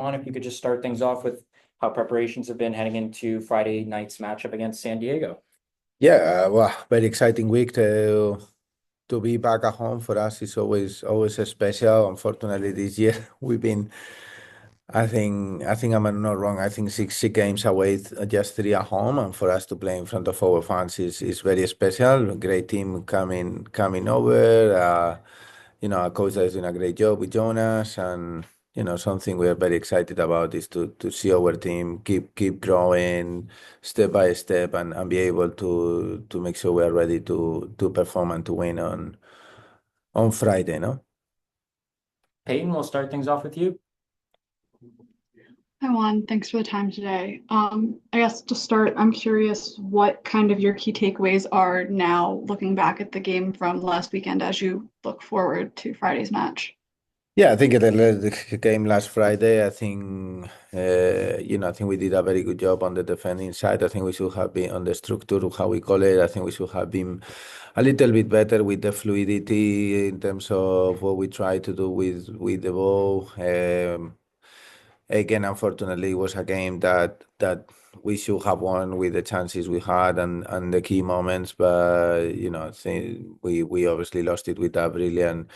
on if you could just start things off with how preparations have been heading into Friday night's matchup against San Diego. Yeah, well, very exciting week to be back at home for us. It's always a special. Unfortunately, this year we've been. I think I'm not wrong. I think six games away, just three at home, and for us to play in front of our fans is very special. A great team coming over. Our coach is doing a great job with Jonas, and something we are very excited about is to see our team keep growing step by step and be able to make sure we are ready to perform and to win on Friday, no? Peyton, we'll start things off with you. Hi Juan, thanks for the time today. I guess to start, I'm curious what kind of your key takeaways are now looking back at the game from last weekend as you look forward to Friday's match. Yeah, I think the game last Friday, I think we did a very good job on the defending side. I think we should have been on the structure, how we call it. I think we should have been a little bit better with the fluidity in terms of what we try to do with the ball. Again, unfortunately, it was a game that we should have won with the chances we had and the key moments, but I think we obviously lost it with that brilliant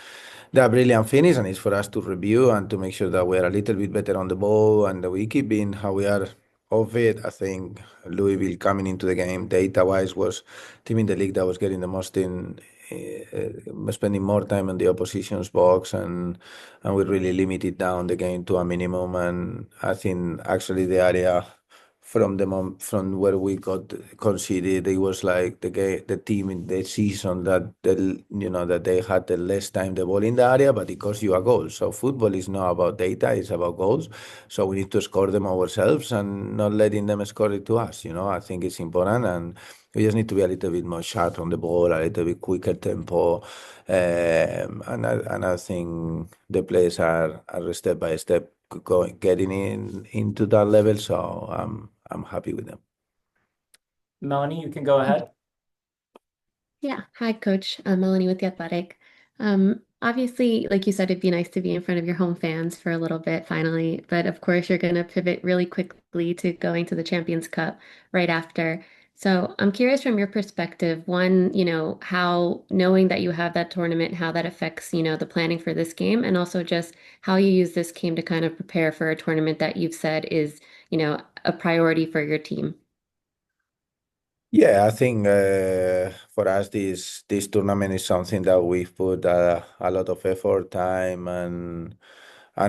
finish, and it's for us to review and to make sure that we're a little bit better on the ball and that we keep being how we are of it. I think Louisville coming into the game data-wise was team in the league that was getting the most spending more time in the opposition's box, and we really limited down the game to a minimum. And I think actually the area from where we got conceded, it was like the team in the season that they had the less time the ball in the area, but it cost you a goal. So football is not about data; it's about goals. So we need to score them ourselves and not letting them score it to us. I think it's important, and we just need to be a little bit more sharp on the ball, a little bit quicker tempo, and I think the players are step by step getting into that level. So I'm happy with them. Melanie, you can go ahead. Yeah. Hi, Coach. I'm Melanie with The Athletic. Obviously, like you said, it'd be nice to be in front of your home fans for a little bit finally, but of course, you're going to pivot really quickly to going to the Champions Cup right after. So I'm curious from your perspective, one, how knowing that you have that tournament, how that affects, the planning for this game, and also just how you use this game to kind of prepare for a tournament that you've said is, a priority for your team. Yeah, I think for us this tournament is something that we've put a lot of effort, time, and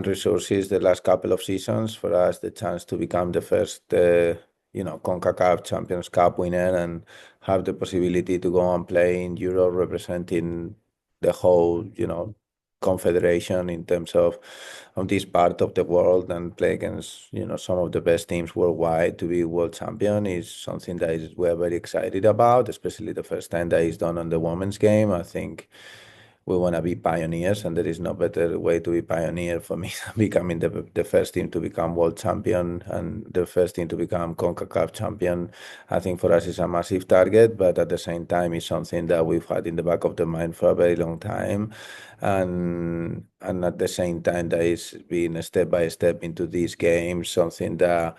resources the last couple of seasons. For us, the chance to become the first, CONCACAF Champions Cup winner and have the possibility to go and play in Europe, representing the whole, confederation in terms of this part of the world and play against some of the best teams worldwide to be world champion is something that we're very excited about, especially the first time that it's done on the women's game. I think we want to be pioneers, and there is no better way to be pioneer for me than becoming the first team to become world champion and the first team to become CONCACAF champion. I think for us it's a massive target, but at the same time it's something that we've had in the back of the mind for a very long time, and at the same time that is being step by step into these games, something that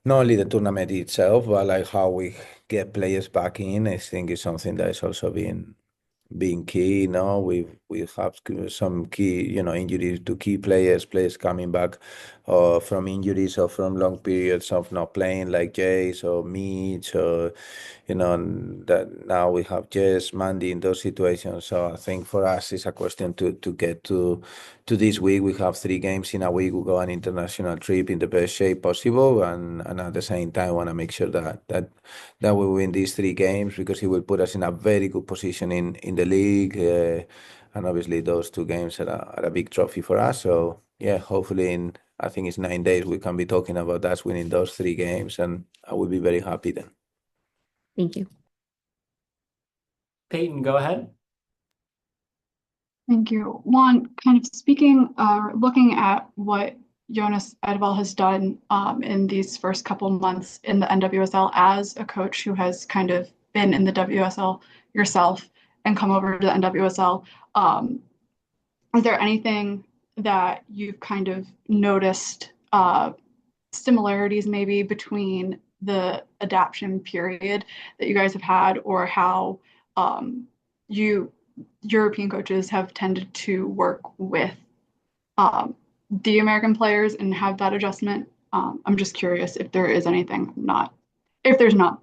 not only the tournament itself, but like how we get players back in, I think is something that is also being key. We have some key injuries to key players coming back from injuries or from long periods of not playing, like Jace or Mitch, or that now we have Jess, Mandy in those situations. So I think for us it's a question to get to this week. We have 3 games in a week. We go on international trip in the best shape possible, and at the same time want to make sure that we win these 3 games, because it will put us in a very good position in the league. And obviously those 2 games are a big trophy for us. So yeah, hopefully I think it's 9 days we can be talking about us winning those 3 games, and I will be very happy then. Thank you. Peyton, go ahead. Thank you. Juan, kind of looking at what Jonas Edvall has done in these first couple months in the NWSL as a coach who has kind of been in the WSL yourself and come over to the NWSL. Is there anything that you've kind of noticed similarities maybe between the adaptation period that you guys have had, or how you European coaches have tended to work with the American players and have that adjustment? I'm just curious if there is anything. Not if there's not.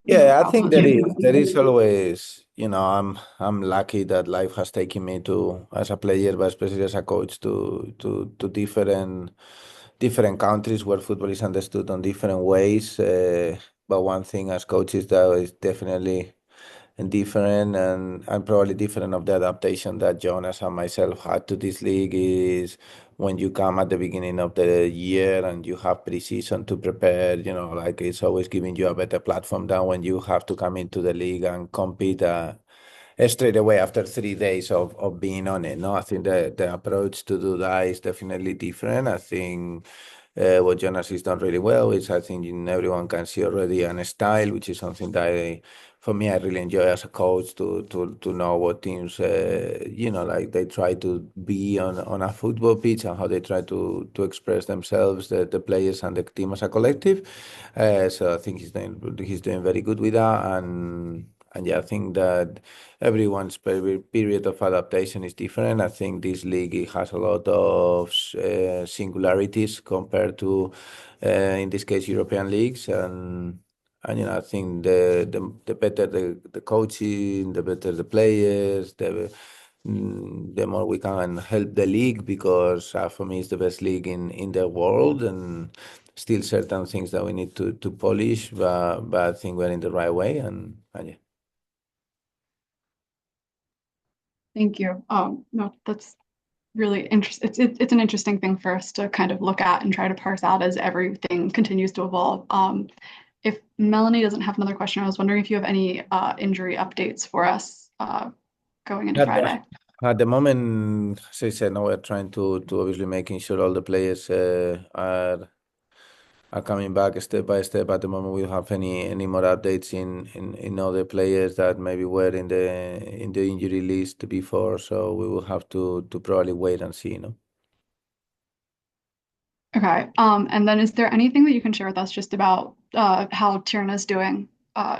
Yeah, I think there is always, I'm lucky that life has taken me to, as a player, but especially as a coach, to different countries where football is understood on different ways. But one thing as coaches that is definitely different, and probably different of the adaptation that Jonas and myself had to this league, is when you come at the beginning of the year and you have pre-season to prepare, like it's always giving you a better platform than when you have to come into the league and compete straight away after 3 days of being on it. No, I think the approach to do that is definitely different. I think what Jonas has done really well is, I think everyone can see already an style, which is something that for me, I really enjoy as a coach to know what teams, like they try to be on a football pitch and how they try to express themselves, the players and the team as a collective. So I think he's doing very good with that, and yeah, I think that everyone's period of adaptation is different. I think this league has a lot of singularities compared to, in this case, European leagues, and I think the better the coaching, the better the players, the more we can help the league, because for me it's the best league in the world, and still certain things that we need to polish, but I think we're in the right way, and yeah. Thank you. No, that's really interesting. It's an interesting thing for us to kind of look at and try to parse out as everything continues to evolve. If Melanie doesn't have another question, I was wondering if you have any injury updates for us going into Friday. At the moment, as I said, now we're trying to obviously making sure all the players are coming back step by step. At the moment, we don't have any more updates in other players that maybe were in the injury list before. So we will have to probably wait and see, Okay. And then is there anything that you can share with us just about how Tierna's doing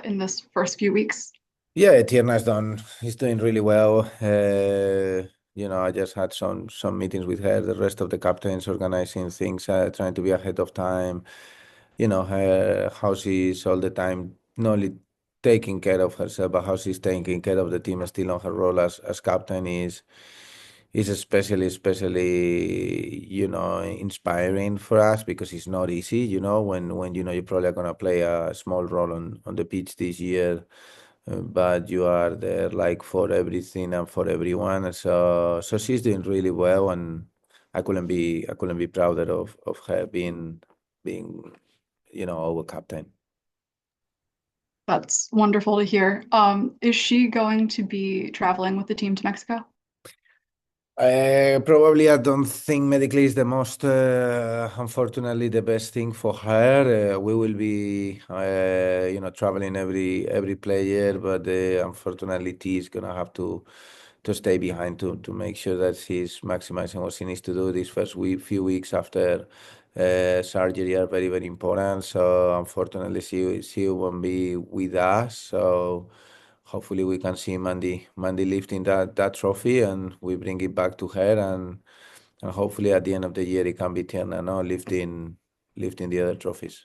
in this first few weeks? Yeah, Tierna's he's doing really well. I just had some meetings with her, the rest of the captains, organizing things, trying to be ahead of time. How she's all the time not only taking care of herself, but how she's taking care of the team still on her role as captain is especially inspiring for us, because it's not easy, when you're probably gonna play a small role on the pitch this year, but you are there like for everything and for everyone. So she's doing really well, and I couldn't be prouder of her being our captain. That's wonderful to hear. Is she going to be traveling with the team to Mexico? Probably, I don't think medically is the most, unfortunately, the best thing for her. We will be, traveling every player, but unfortunately, T is gonna have to stay behind to make sure that she's maximizing what she needs to do. These first few weeks after surgery are very, very important. So unfortunately, she won't be with us. So hopefully we can see Mandy lifting that trophy, and we bring it back to her, and hopefully at the end of the year it can be Tierna, no, lifting the other trophies.